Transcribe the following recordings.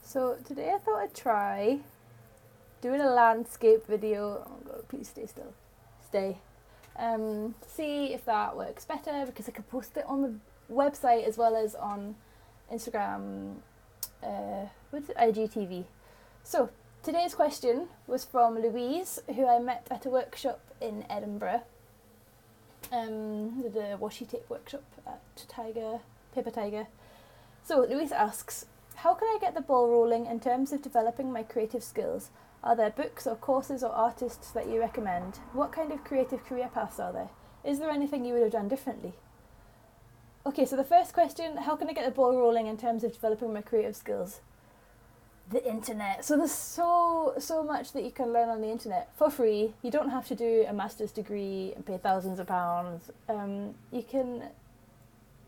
So today I thought I'd try doing a landscape video. Oh god, please stay still. Stay. See if that works better, because I can post it on the website as well as on Instagram, what's it, IGTV. So today's question was from Louise, who I met at a workshop in Edinburgh. Did a washi tape workshop at Paper Tiger. So Louise asks, how can I get the ball rolling in terms of developing my creative skills? Are there books or courses or artists that you recommend? What kind of creative career paths are there? Is there anything you would have done differently? Okay, so the first question, how can I get the ball rolling in terms of developing my creative skills? The internet. So there's so much that you can learn on the internet for free. You don't have to do a master's degree and pay thousands of pounds. You can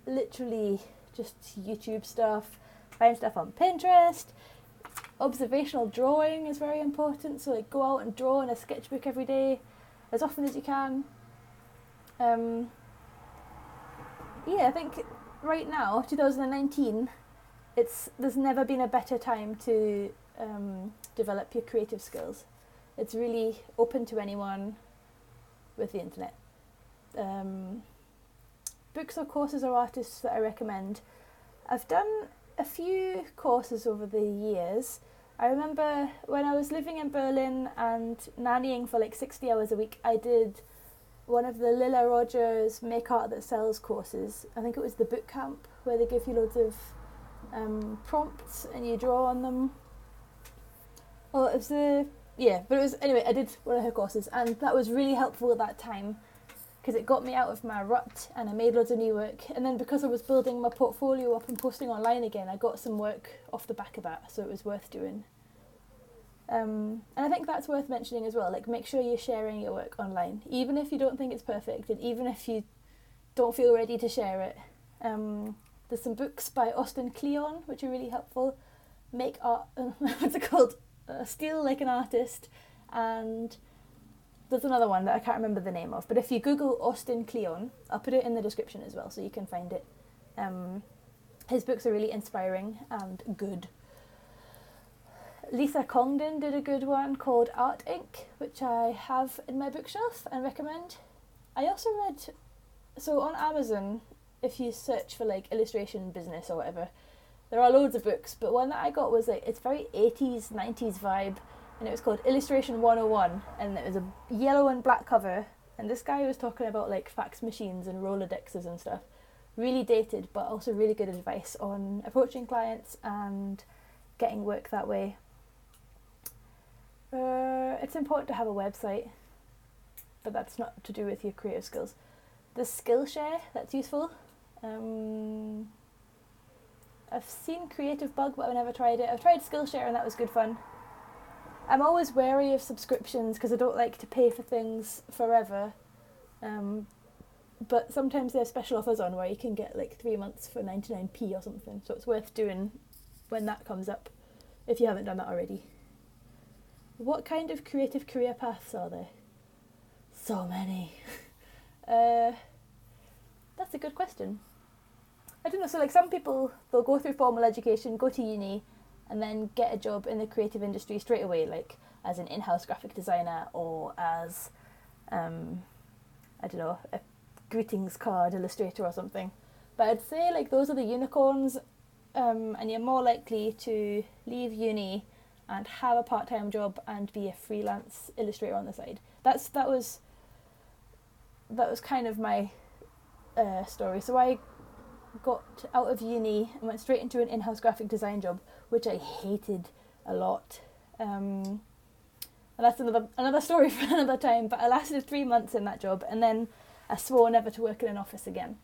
literally just YouTube stuff, find stuff on Pinterest. Observational drawing is very important, so like go out and draw in a sketchbook every day as often as you can. I think right now, 2019, there's never been a better time to develop your creative skills. It's really open to anyone with the internet. Books or courses or artists that I recommend. I've done a few courses over the years. I remember when I was living in Berlin and nannying for like 60 hours a week, I did one of the Lilla Rogers Make Art That Sells courses. I think it was the boot camp, where they give you loads of prompts and you draw on them. Well, it was anyway, I did one of her courses, and that was really helpful at that time because it got me out of my rut and I made loads of new work. And then because I was building my portfolio up and posting online again, I got some work off the back of that, so it was worth doing. And I think that's worth mentioning as well, like make sure you're sharing your work online, even if you don't think it's perfect and even if you don't feel ready to share it. There's some books by Kleon which are really helpful. Make art, what's it called? Steal Like an Artist, and there's another one that I can't remember the name of, but if you Google Kleon, I'll put it in the description as well so you can find it. His books are really inspiring and good. Lisa Congdon did a good one called Art Inc., which I have in my bookshelf and recommend. I also read, so on Amazon, if you search for like illustration business or whatever, there are loads of books, but one that I got was like, it's very 80s, 90s vibe, and it was called Illustration 101, and it was a yellow and black cover, and this guy was talking about like fax machines and Rolodexes and stuff. Really dated, but also really good advice on approaching clients and getting work that way. It's important to have a website, but that's not to do with your creative skills. The Skillshare, that's useful. I've seen Creative Bug, but I've never tried it. I've tried Skillshare and that was good fun. I'm always wary of subscriptions because I don't like to pay for things forever. But sometimes they have special offers on where you can get like 3 months for 99p or something. So it's worth doing when that comes up, if you haven't done that already. What kind of creative career paths are there? So many. That's a good question. I don't know, so like some people, they'll go through formal education, go to uni, and then get a job in the creative industry straight away, like as an in-house graphic designer or as, a greetings card illustrator or something. But I'd say like those are the unicorns, and you're more likely to leave uni and have a part-time job and be a freelance illustrator on the side. That was kind of my story. So I got out of uni and went straight into an in-house graphic design job, which I hated a lot. And that's another story for another time, but I lasted 3 months in that job and then I swore never to work in an office again.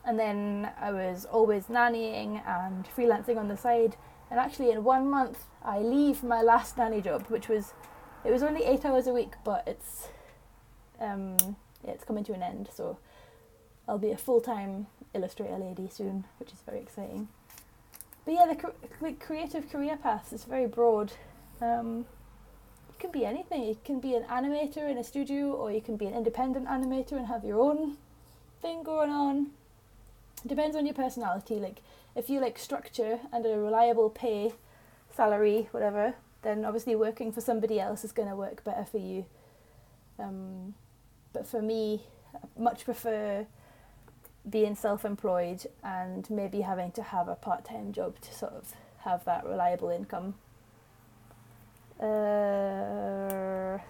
And then I was always nannying and freelancing on the side, and actually in 1 month I leave my last nanny job, it was only 8 hours a week, but it's coming to an end, so I'll be a full-time illustrator lady soon, which is very exciting. But yeah, the creative career path is very broad. It can be anything. You can be an animator in a studio, or you can be an independent animator and have your own thing going on. It depends on your personality. Like, if you like structure and a reliable pay, salary, whatever, then obviously working for somebody else is going to work better for you. But for me, I much prefer being self-employed and maybe having to have a part-time job to sort of have that reliable income. Yeah,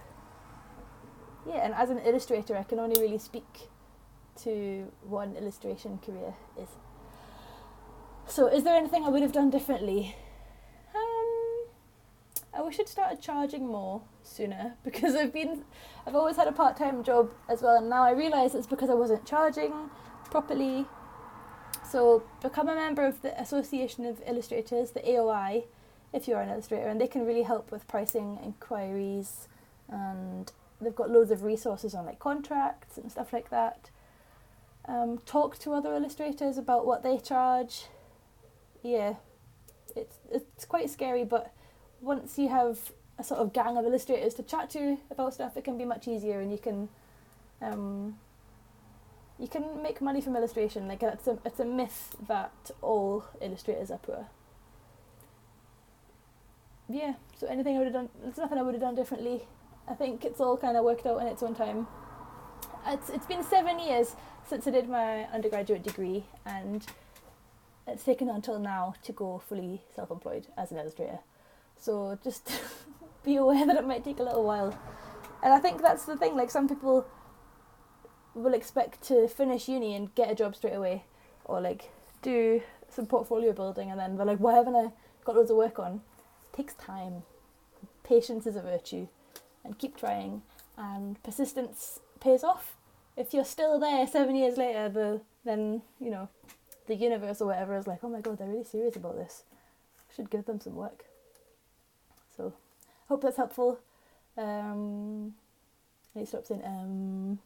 and as an illustrator, I can only really speak to what an illustration career is. So is there anything I would have done differently? I wish I'd started charging more sooner, because I've always had a part-time job as well, and now I realise it's because I wasn't charging properly. So become a member of the Association of Illustrators, the AOI, if you're an illustrator, and they can really help with pricing inquiries, and they've got loads of resources on like contracts and stuff like that. Talk to other illustrators about what they charge. Yeah, it's quite scary, but once you have a sort of gang of illustrators to chat to about stuff, it can be much easier, and you can make money from illustration. Like, it's a myth that all illustrators are poor. Yeah, so anything I would have done, there's nothing I would have done differently. I think it's all kind of worked out in its own time. It's been 7 years since I did my undergraduate degree, and it's taken until now to go fully self-employed as an illustrator. So just be aware that it might take a little while. And I think that's the thing, like, some people will expect to finish uni and get a job straight away, or like do some portfolio building, and then they're like, why haven't I got loads of work on? It takes time. Patience is a virtue, and keep trying, and persistence pays off. If you're still there 7 years later, then, you know, the universe or whatever is like, oh my god, they're really serious about this. I should give them some work. So, hope that's helpful. I need to stop saying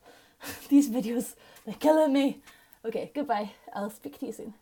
these videos, they're killing me. Okay, goodbye. I'll speak to you soon.